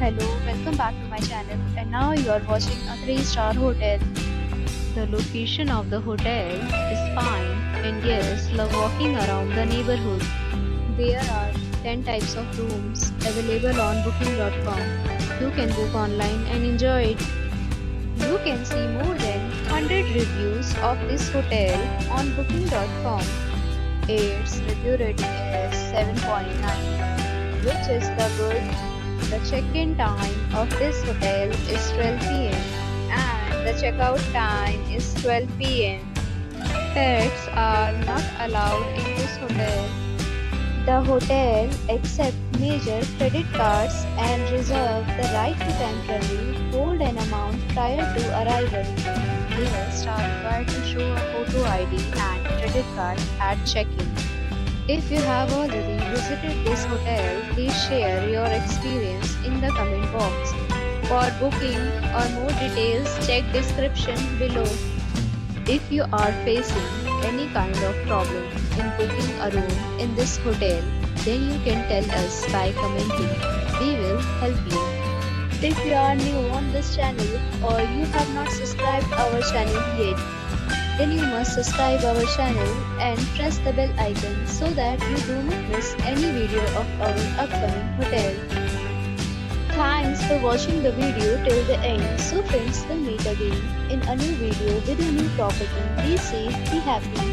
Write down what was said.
Hello, welcome back to my channel, and now you are watching a 3-star hotel. The location of the hotel is fine and guests love walking around the neighborhood. There are 10 types of rooms available on booking.com. You can book online and enjoy it. You can see more than 100 reviews of this hotel on booking.com. Its review rating is 7.9, which is the good. The check-in time of this hotel is 12 p.m. and the checkout time is 12 p.m. Pets are not allowed in this hotel. The hotel accepts major credit cards and reserves the right to temporarily hold an amount prior to arrival. Guests are required to show a photo ID and credit card at check-in. If you have already visited this hotel, please share your experience in the comment box. For booking or more details, check description below. If you are facing any kind of problem in booking a room in this hotel, then you can tell us by commenting. We will help you. If you are new on this channel or you have not subscribed our channel yet, then you must subscribe our channel and press the bell icon so that you do not miss any video of our upcoming hotel. Thanks for watching the video till the end. So friends, will meet again in a new video with a new property. Be safe, be happy.